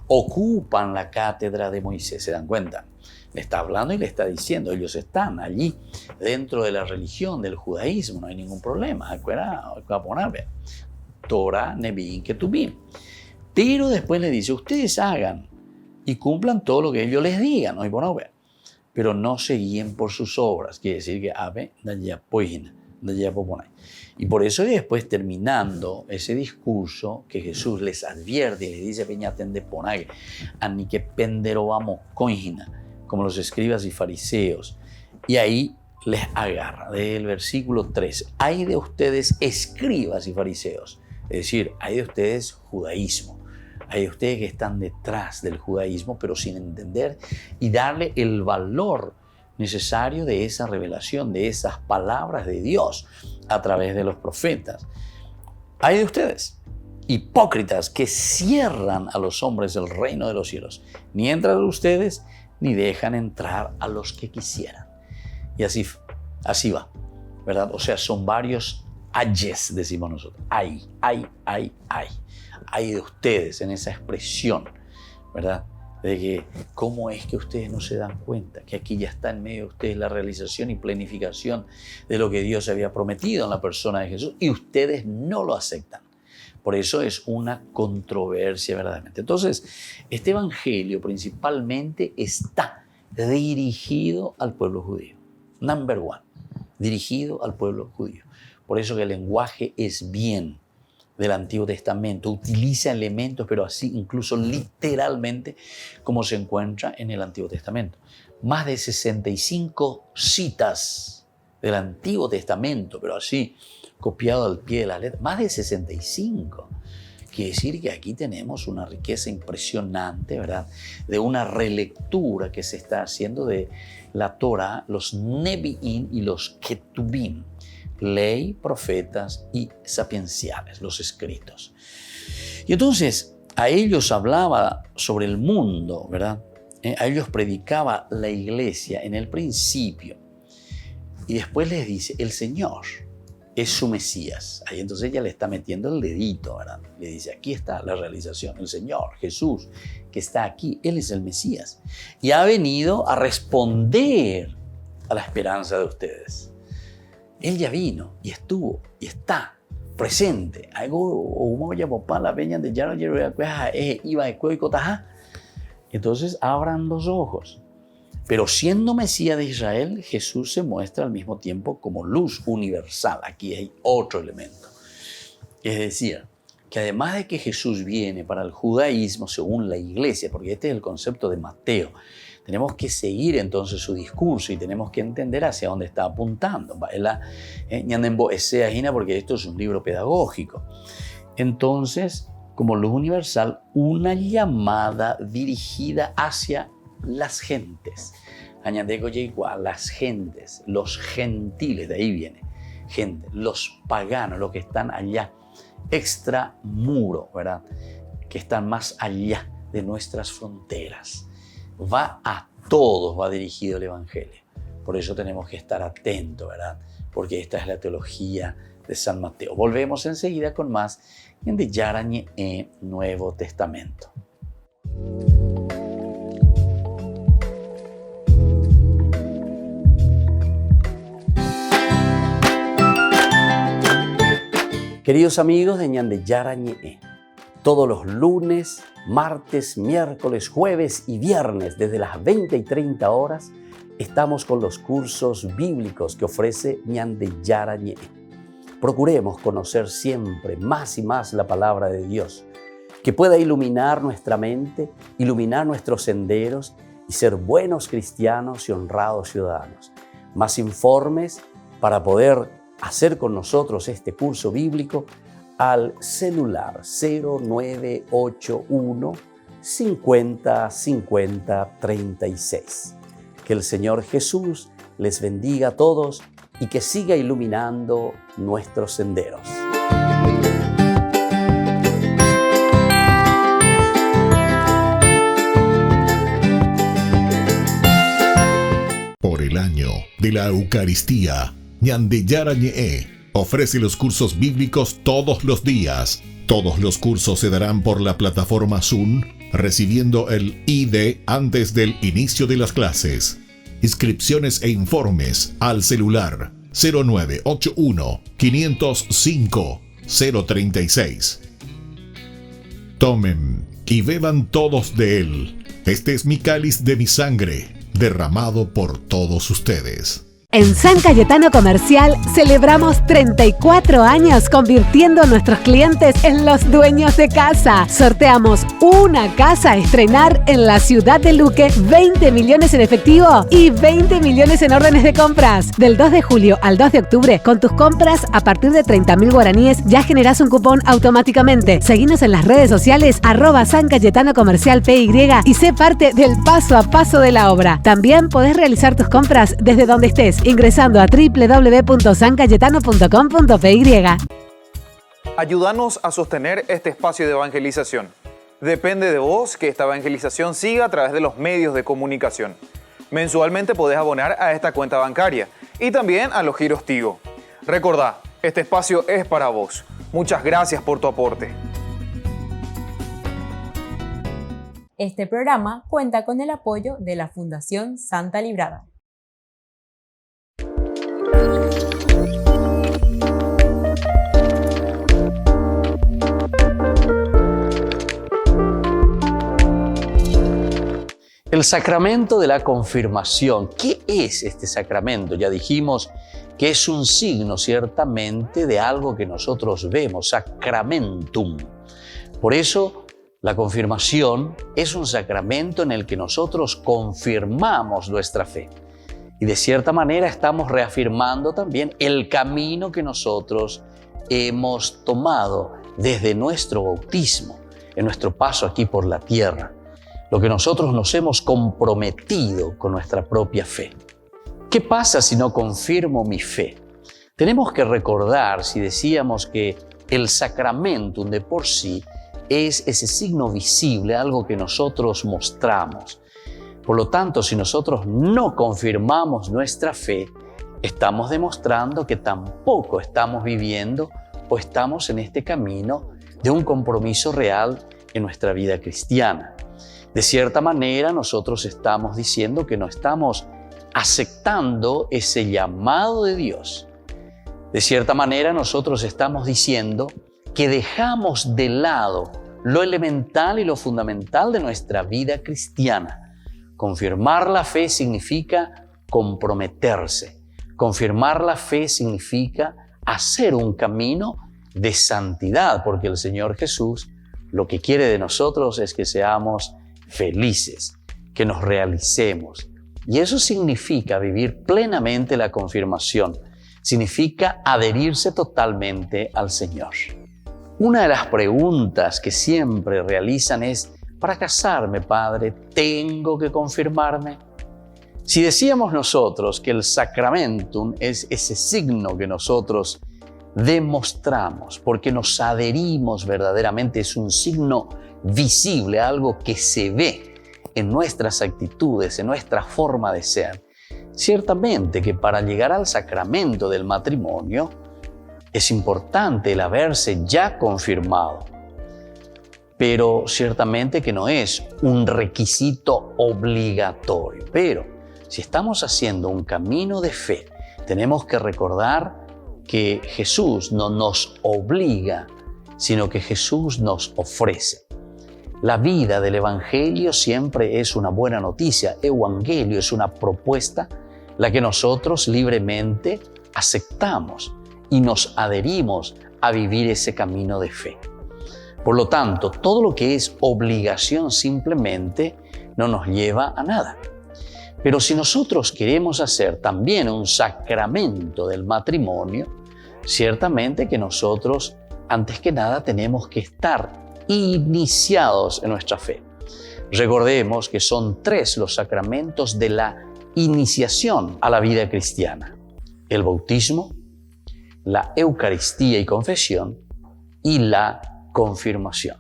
ocupan la cátedra de Moisés, ¿se dan cuenta? Le está hablando y le está diciendo, ellos están allí dentro de la religión, del judaísmo, no hay ningún problema. Torah, Nevi'im, Ketubim. Pero después le dice, ustedes hagan y cumplan todo lo que ellos les digan, pero no se guíen por sus obras. Quiere decir que y por eso después, terminando ese discurso que Jesús les advierte y les dice, como los escribas y fariseos, y ahí les agarra, del versículo 13, hay de ustedes escribas y fariseos, es decir, hay de ustedes judaísmo, hay de ustedes que están detrás del judaísmo, pero sin entender y darle el valor necesario de esa revelación, de esas palabras de Dios a través de los profetas. Hay de ustedes, hipócritas, que cierran a los hombres el reino de los cielos, ni entran ustedes, ni dejan entrar a los que quisieran. Y así va, ¿verdad? O sea, son varios ayes, decimos nosotros. Ay de ustedes en esa expresión, ¿verdad? De que cómo es que ustedes no se dan cuenta que aquí ya está en medio de ustedes la realización y planificación de lo que Dios había prometido en la persona de Jesús y ustedes no lo aceptan. Por eso es una controversia verdaderamente. Entonces, este evangelio principalmente está dirigido al pueblo judío. Number one, dirigido al pueblo judío. Por eso que el lenguaje es bien del Antiguo Testamento, utiliza elementos, pero así incluso literalmente como se encuentra en el Antiguo Testamento. Más de 65 citas del Antiguo Testamento, pero así copiado al pie de la letra, más de 65. Quiere decir que aquí tenemos una riqueza impresionante, ¿verdad? De una relectura que se está haciendo de la Torah, los Nevi'im y los Ketubim. Ley, profetas y sapienciales, los escritos. Y entonces a ellos hablaba sobre el mundo, ¿verdad? A ellos predicaba la iglesia en el principio. Y después les dice, el Señor es su Mesías. Ahí entonces ella le está metiendo el dedito, ¿verdad? Le dice, aquí está la realización. El Señor, Jesús, que está aquí, Él es el Mesías. Y ha venido a responder a la esperanza de ustedes. Él ya vino y estuvo y está presente. Entonces abran los ojos. Pero siendo Mesías de Israel, Jesús se muestra al mismo tiempo como luz universal. Aquí hay otro elemento. Es decir, que además de que Jesús viene para el judaísmo según la iglesia, porque este es el concepto de Mateo, tenemos que seguir entonces su discurso y tenemos que entender hacia dónde está apuntando. Porque esto es un libro pedagógico. Entonces, como luz universal, una llamada dirigida hacia las gentes. Las gentes, los gentiles, de ahí viene. Gente, los paganos, los que están allá, extramuro, ¿verdad? Que están más allá de nuestras fronteras. Va a todos, va dirigido el Evangelio. Por eso tenemos que estar atentos, ¿verdad? Porque esta es la teología de San Mateo. Volvemos enseguida con más en de Yarañe Nuevo Testamento. Queridos amigos de Ñande Yarañe, todos los lunes, martes, miércoles, jueves y viernes desde las 20 y 30 horas estamos con los cursos bíblicos que ofrece Ñande Yarañe. Procuremos conocer siempre más y más la palabra de Dios, que pueda iluminar nuestra mente, iluminar nuestros senderos y ser buenos cristianos y honrados ciudadanos. Más informes para poder hacer con nosotros este curso bíblico al celular 0981 50 50 36. Que el Señor Jesús les bendiga a todos y que siga iluminando nuestros senderos. Por el año de la Eucaristía, Ñande Yarañe ofrece los cursos bíblicos todos los días. Todos los cursos se darán por la plataforma Zoom, recibiendo el ID antes del inicio de las clases. Inscripciones e informes al celular 0981 505 036. Tomen y beban todos de él. Este es mi cáliz de mi sangre, derramado por todos ustedes. En San Cayetano Comercial celebramos 34 años convirtiendo a nuestros clientes en los dueños de casa. Sorteamos una casa a estrenar en la ciudad de Luque, 20 millones en efectivo y 20 millones en órdenes de compras. Del 2 de julio al 2 de octubre, con tus compras a partir de 30.000 guaraníes ya generás un cupón automáticamente. Seguinos en las redes sociales @San Cayetano Comercial PY y sé parte del paso a paso de la obra. También podés realizar tus compras desde donde estés, ingresando a www.sancayetano.com.py. Ayúdanos a sostener este espacio de evangelización. Depende de vos que esta evangelización siga a través de los medios de comunicación. Mensualmente podés abonar a esta cuenta bancaria y también a los giros Tigo. Recordá, este espacio es para vos. Muchas gracias por tu aporte. Este programa cuenta con el apoyo de la Fundación Santa Librada. El sacramento de la confirmación. ¿Qué es este sacramento? Ya dijimos que es un signo ciertamente de algo que nosotros vemos, sacramentum. Por eso, la confirmación es un sacramento en el que nosotros confirmamos nuestra fe. Y de cierta manera estamos reafirmando también el camino que nosotros hemos tomado desde nuestro bautismo, en nuestro paso aquí por la tierra. Lo que nosotros nos hemos comprometido con nuestra propia fe. ¿Qué pasa si no confirmo mi fe? Tenemos que recordar, si decíamos que el sacramentum de por sí es ese signo visible, algo que nosotros mostramos. Por lo tanto, si nosotros no confirmamos nuestra fe, estamos demostrando que tampoco estamos viviendo o estamos en este camino de un compromiso real en nuestra vida cristiana. De cierta manera, nosotros estamos diciendo que no estamos aceptando ese llamado de Dios. De cierta manera, nosotros estamos diciendo que dejamos de lado lo elemental y lo fundamental de nuestra vida cristiana. Confirmar la fe significa comprometerse. Confirmar la fe significa hacer un camino de santidad, porque el Señor Jesús lo que quiere de nosotros es que seamos felices, que nos realicemos. Y eso significa vivir plenamente la confirmación. Significa adherirse totalmente al Señor. Una de las preguntas que siempre realizan es: para casarme, Padre, ¿tengo que confirmarme? Si decíamos nosotros que el sacramentum es ese signo que nosotros demostramos porque nos adherimos verdaderamente, es un signo visible, algo que se ve en nuestras actitudes, en nuestra forma de ser. Ciertamente que para llegar al sacramento del matrimonio es importante el haberse ya confirmado. Pero ciertamente que no es un requisito obligatorio. Pero si estamos haciendo un camino de fe, tenemos que recordar que Jesús no nos obliga, sino que Jesús nos ofrece. La vida del Evangelio siempre es una buena noticia. Evangelio es una propuesta, la que nosotros libremente aceptamos y nos adherimos a vivir ese camino de fe. Por lo tanto, todo lo que es obligación simplemente no nos lleva a nada. Pero si nosotros queremos hacer también un sacramento del matrimonio, ciertamente que nosotros, antes que nada, tenemos que estar iniciados en nuestra fe. Recordemos que son 3 los sacramentos de la iniciación a la vida cristiana: el bautismo, la Eucaristía y confesión y la confirmación.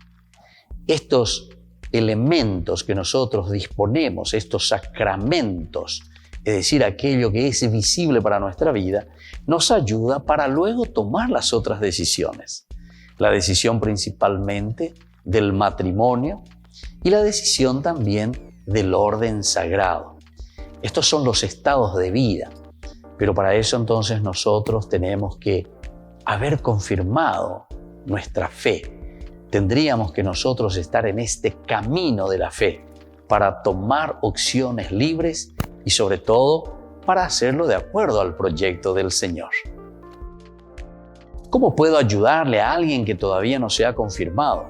Estos elementos que nosotros disponemos, estos sacramentos, es decir, aquello que es visible para nuestra vida, nos ayuda para luego tomar las otras decisiones. La decisión principalmente del matrimonio, y la decisión también del orden sagrado. Estos son los estados de vida, pero para eso entonces nosotros tenemos que haber confirmado nuestra fe. Tendríamos que nosotros estar en este camino de la fe para tomar opciones libres y sobre todo para hacerlo de acuerdo al proyecto del Señor. ¿Cómo puedo ayudarle a alguien que todavía no se ha confirmado?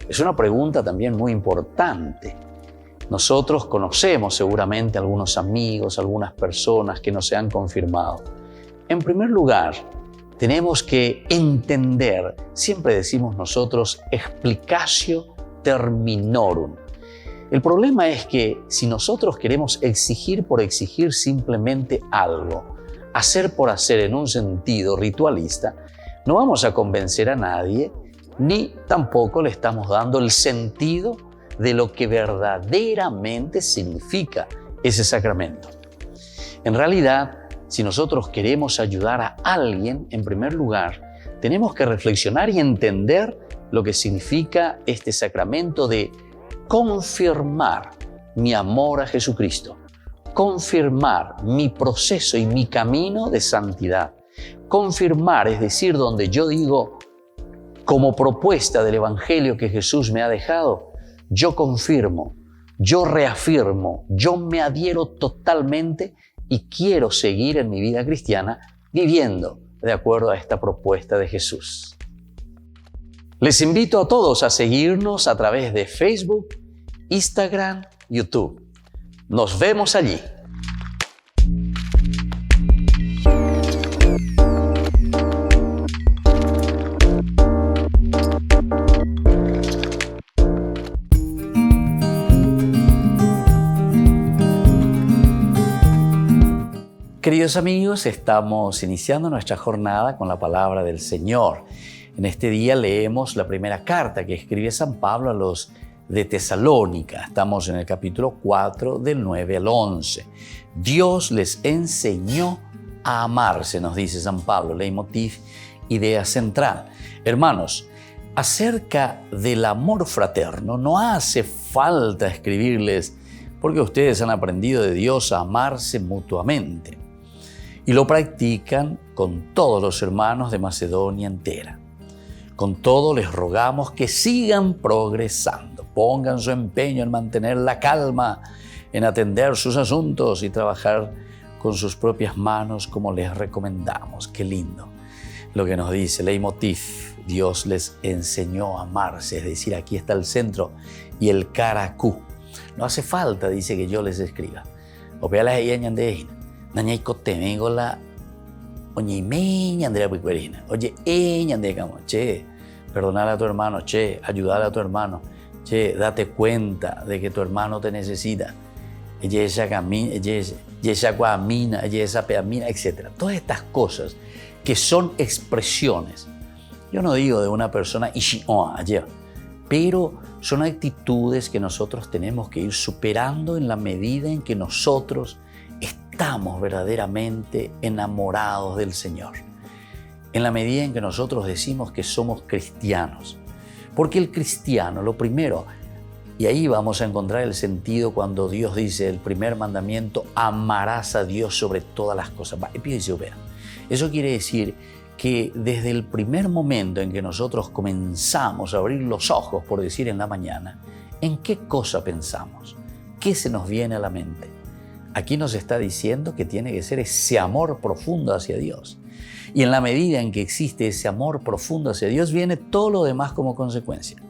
Es una pregunta también muy importante. Nosotros conocemos seguramente algunos amigos, algunas personas que no se han confirmado. En primer lugar, tenemos que entender, siempre decimos nosotros, explicatio terminorum. El problema es que si nosotros queremos exigir por exigir simplemente algo, hacer por hacer en un sentido ritualista, no vamos a convencer a nadie, ni tampoco le estamos dando el sentido de lo que verdaderamente significa ese sacramento. En realidad, si nosotros queremos ayudar a alguien, en primer lugar, tenemos que reflexionar y entender lo que significa este sacramento de confirmar mi amor a Jesucristo, confirmar mi proceso y mi camino de santidad. Confirmar, es decir, donde yo digo, como propuesta del Evangelio que Jesús me ha dejado, yo confirmo, yo reafirmo, yo me adhiero totalmente y quiero seguir en mi vida cristiana viviendo de acuerdo a esta propuesta de Jesús. Les invito a todos a seguirnos a través de Facebook, Instagram, YouTube. Nos vemos allí. Queridos amigos, estamos iniciando nuestra jornada con la palabra del Señor. En este día leemos la primera carta que escribe San Pablo a los de Tesalónica. Estamos en el capítulo 4 del 9 al 11. Dios les enseñó a amarse, nos dice San Pablo, leitmotiv, idea central. Hermanos, acerca del amor fraterno no hace falta escribirles porque ustedes han aprendido de Dios a amarse mutuamente y lo practican con todos los hermanos de Macedonia entera. Con todo les rogamos que sigan progresando, pongan su empeño en mantener la calma, en atender sus asuntos y trabajar con sus propias manos como les recomendamos. Qué lindo lo que nos dice leitmotiv. Dios les enseñó a amarse, es decir, aquí está el centro y el caracú. No hace falta, dice, que yo les escriba. Opealas ella ñandejina, nañay cotemengola, oye, me ñandera picuerina, oye, ñandecamo, che, perdonar a tu hermano, che, ayudar a tu hermano, che, date cuenta de que tu hermano te necesita, ella camina, ella guamina, ella peamina, etc. Todas estas cosas que son expresiones, yo no digo de una persona pero son actitudes que nosotros tenemos que ir superando en la medida en que nosotros estamos verdaderamente enamorados del Señor. En la medida en que nosotros decimos que somos cristianos. Porque el cristiano, lo primero, y ahí vamos a encontrar el sentido cuando Dios dice el primer mandamiento, amarás a Dios sobre todas las cosas. Eso quiere decir que desde el primer momento en que nosotros comenzamos a abrir los ojos, por decir en la mañana, ¿en qué cosa pensamos? ¿Qué se nos viene a la mente? Aquí nos está diciendo que tiene que ser ese amor profundo hacia Dios. Y en la medida en que existe ese amor profundo hacia Dios, viene todo lo demás como consecuencia.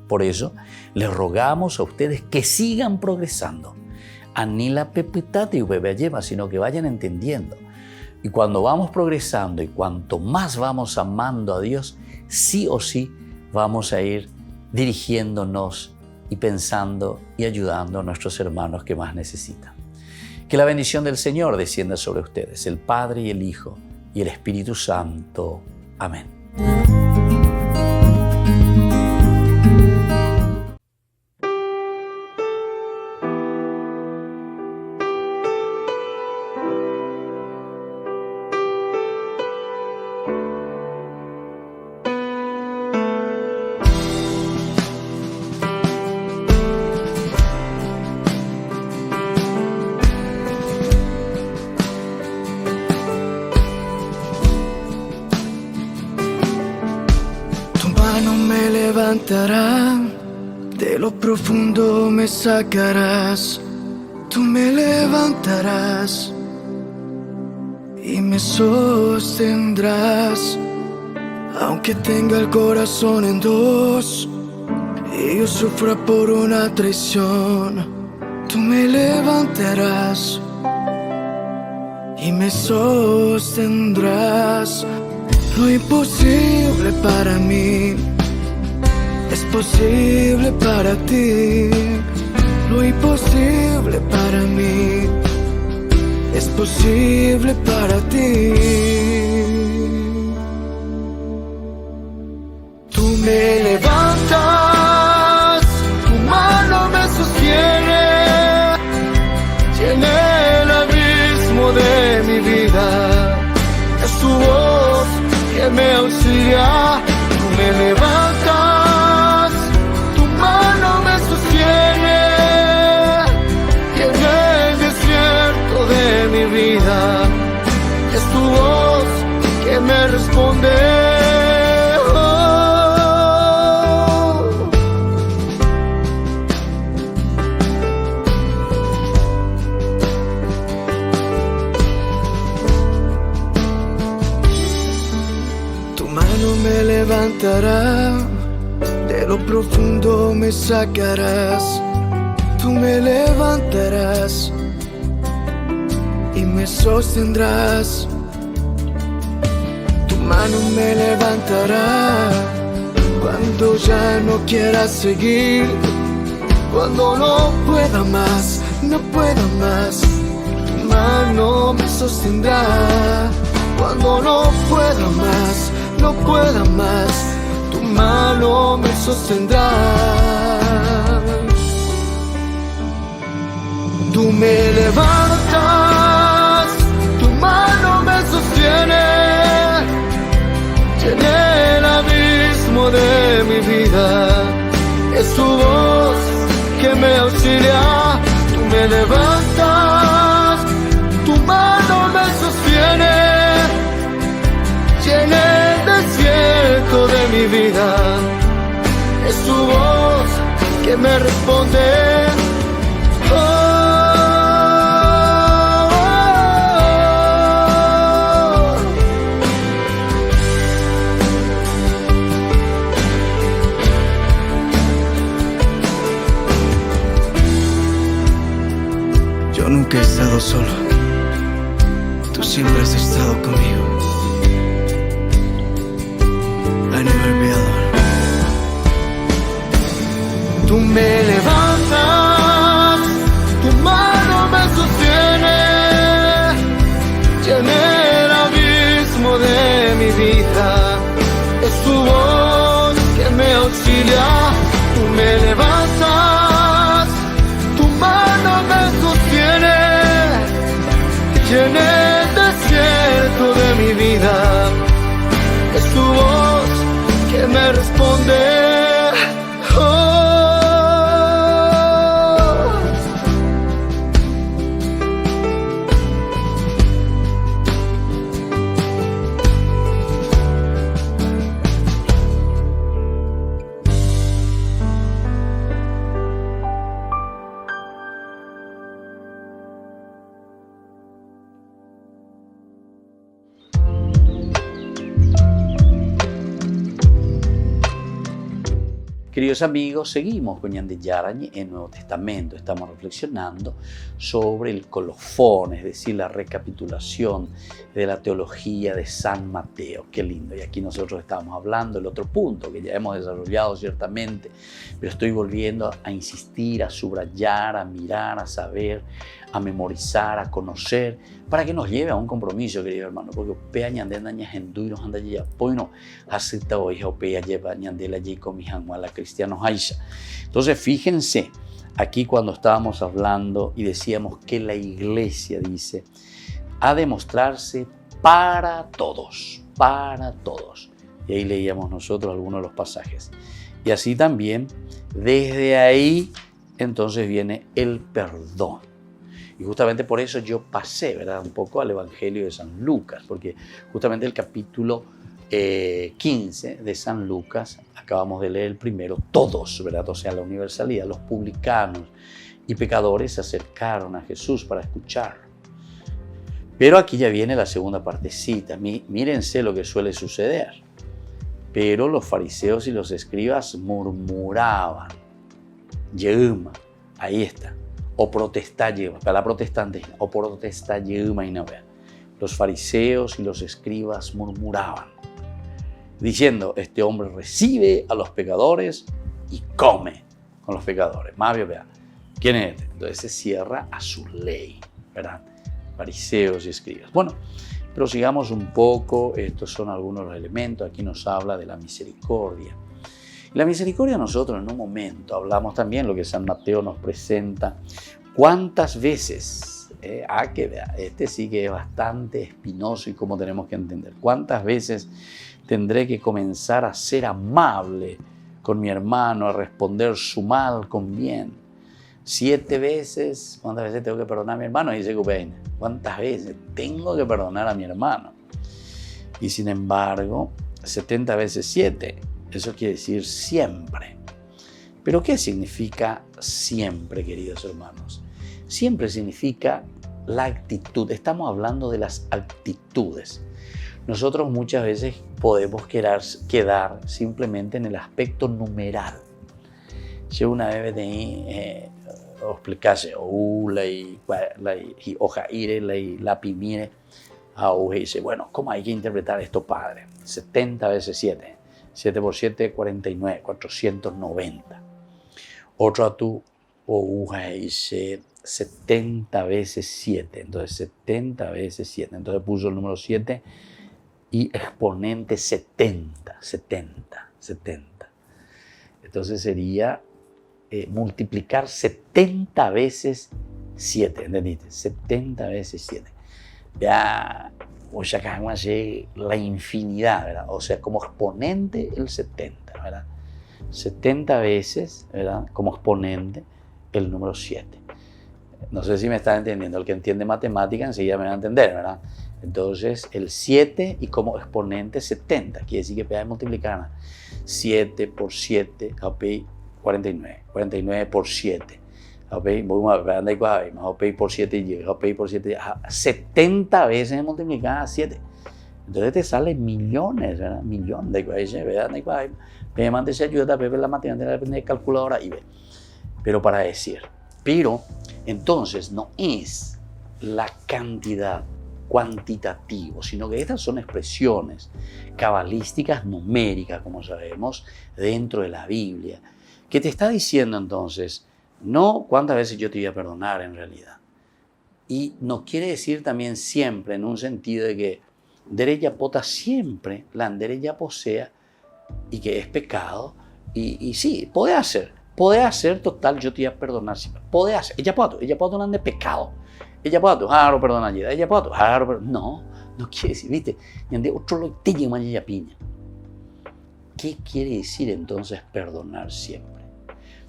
Por eso, les rogamos a ustedes que sigan progresando. Ni la pepetate y lleva, sino que vayan entendiendo. Y cuando vamos progresando y cuanto más vamos amando a Dios, sí o sí vamos a ir dirigiéndonos y pensando y ayudando a nuestros hermanos que más necesitan. Que la bendición del Señor descienda sobre ustedes, el Padre y el Hijo y el Espíritu Santo. Amén. me sacarás, tú me levantarás y me sostendrás. Aunque tenga el corazón en dos y yo sufra por una traición, tú me levantarás y me sostendrás. Lo imposible para mí es posible para ti. Lo imposible para mí es posible para ti. Tú me levantas, tu mano me sostiene, llena el abismo de mi vida. Es tu voz que me auxilia. Tú me levantas, tu mano me sostiene, llena el desierto de mi vida. Es tu voz que me responde. Me levantará, de lo profundo me sacarás. Tú me levantarás y me sostendrás. Tu mano me levantará cuando ya no quiera seguir, cuando no pueda más, no pueda más. Tu mano me sostendrá cuando no pueda más, no pueda más, tu mano me sostendrá. Tú me levantas, tu mano me sostiene, llena el abismo de mi vida. Es tu voz que me auxilia. Tú me levantas, tu mano me sostiene, llena el desierto de mi vida. Es tu voz que me responde. Oh, oh, oh. Yo nunca he estado solo, tú siempre has estado conmigo. I never be alone. Tú me levantas, tu mano me sostiene, llena el abismo de mi vida. Es tu voz que me auxilia. Tú me levantas, tu mano me sostiene, llena el desierto de mi vida. Es tu voz que me responde. Oh. Queridos amigos, seguimos con Ñande Yarañe en Nuevo Testamento. Estamos reflexionando sobre el colofón, es decir, la recapitulación de la teología de San Mateo. Qué lindo. Y aquí nosotros estamos hablando del otro punto que ya hemos desarrollado ciertamente, pero estoy volviendo a insistir, a subrayar, a mirar, a saber, a memorizar, a conocer, para que nos lleve a un compromiso, querido hermano, porque pea ñande daña gendu y nos anda ya poino haceta hoy o pea lleva ñande la allí con mi la cristianos aisha. Entonces fíjense aquí cuando estábamos hablando y decíamos que la iglesia dice ha de mostrarse para todos, para todos. Y ahí leíamos nosotros algunos de los pasajes. Y así también desde ahí entonces viene el perdón. Y justamente por eso yo pasé, ¿verdad?, un poco al Evangelio de San Lucas, porque justamente el capítulo 15 de San Lucas, acabamos de leer el primero, todos, ¿verdad? O sea, la universalidad, los publicanos y pecadores se acercaron a Jesús para escuchar. Pero aquí ya viene la segunda partecita. Mírense lo que suele suceder. Pero los fariseos y los escribas murmuraban. Yeuma, ahí está. O protesta yeuma, para la protestante, o protesta yeuma y no vea. Los fariseos y los escribas murmuraban, diciendo, este hombre recibe a los pecadores y come con los pecadores. Más bien, vea, ¿quién es este? Entonces se cierra a su ley, ¿verdad? Fariseos y escribas. Bueno, pero sigamos un poco, estos son algunos de los elementos, aquí nos habla de la misericordia. La misericordia nosotros en un momento hablamos también lo que San Mateo nos presenta, cuántas veces, que vea, este sí que es bastante espinoso y cómo tenemos que entender, cuántas veces tendré que comenzar a ser amable con mi hermano, a responder su mal con bien. 7 veces, ¿cuántas veces tengo que perdonar a mi hermano? Dice Cupeina, ¿cuántas veces tengo que perdonar a mi hermano? Y sin embargo, 70 veces 7, eso quiere decir siempre. ¿Pero qué significa siempre, queridos hermanos? Siempre significa la actitud. Estamos hablando de las actitudes. Nosotros muchas veces podemos quedar simplemente en el aspecto numeral. Yo una vez tenía explicarse hoja ire la pimire a dice, bueno, ¿cómo hay que interpretar esto, padre? 70 veces 7. 7 por 7, 49, 490. Otro a tu hoja dice 70 veces 7. Entonces 70 veces 7. Entonces puso el número 7 y exponente 70. Entonces sería multiplicar 70 veces 7, ¿entendiste? 70 veces 7. Ya, o sea, que la infinidad, ¿verdad? O sea, como exponente el 70, ¿verdad? 70 veces, ¿verdad? Como exponente el número 7. No sé si me están entendiendo. El que entiende matemática enseguida me va a entender, ¿verdad? Entonces, el 7 y como exponente 70. Quiere decir que pega de multiplicar 7 por 7, 49. 49 por 7. Por 7, por 7, 70 veces multiplicada 7. Entonces te salen millones, ¿verdad? Millones de cosas, ¿verdad? Me mande esa ayuda, la matemática de calculadora y ve. Pero para decir, pero entonces no es la cantidad cuantitativo, sino que estas son expresiones cabalísticas numéricas, como sabemos, dentro de la Biblia, que te está diciendo entonces, no cuántas veces yo te voy a perdonar en realidad. Y no quiere decir también siempre en un sentido de que derecha pota siempre, la derecha posea y que es pecado. Y sí, puede hacer total, yo te voy a perdonar siempre. Puede hacer, ella puede no de pecado. Ella puede perdonar, ella puede no quiere decir, ¿viste? Otro lo tiene más ella piña. ¿Qué quiere decir entonces perdonar siempre?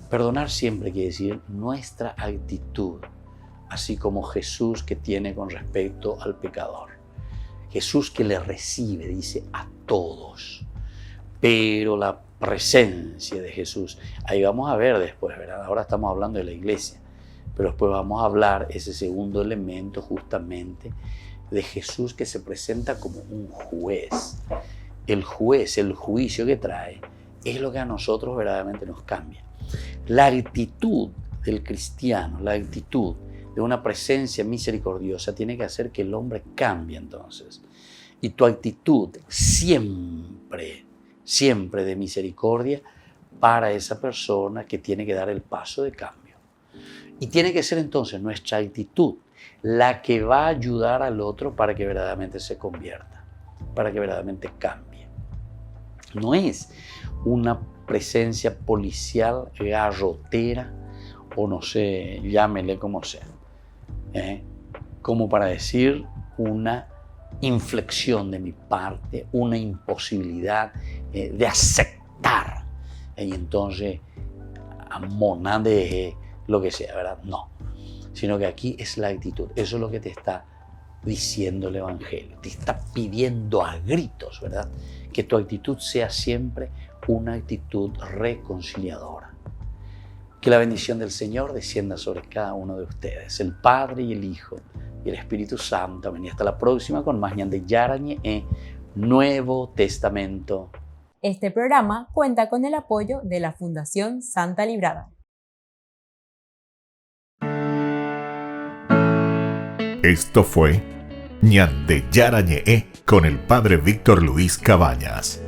Perdonar siempre quiere decir nuestra actitud, así como Jesús que tiene con respecto al pecador. Jesús que le recibe, dice, a todos. Pero la presencia de Jesús, ahí vamos a ver después, ¿verdad? Ahora estamos hablando de la iglesia, pero después vamos a hablar ese segundo elemento justamente de Jesús que se presenta como un juez. El juez, el juicio que trae, es lo que a nosotros verdaderamente nos cambia. La actitud del cristiano, la actitud de una presencia misericordiosa tiene que hacer que el hombre cambie entonces. Y tu actitud siempre de misericordia para esa persona que tiene que dar el paso de cambio. Y tiene que ser entonces nuestra actitud la que va a ayudar al otro para que verdaderamente se convierta, para que verdaderamente cambie. No es una presencia policial garrotera o no sé, llámele como sea, como para decir una inflexión de mi parte, una imposibilidad de aceptar y entonces amonade lo que sea, ¿verdad? No, sino que aquí es la actitud, eso es lo que te está diciendo el Evangelio. Te está pidiendo a gritos, ¿verdad? Que tu actitud sea siempre una actitud reconciliadora. Que la bendición del Señor descienda sobre cada uno de ustedes, el Padre y el Hijo y el Espíritu Santo. Amén. Y hasta la próxima con más Ñande Yarañe, Nuevo Testamento. Este programa cuenta con el apoyo de la Fundación Santa Librada. Esto fue Ñande Yarañe con el Padre Víctor Luis Cabañas.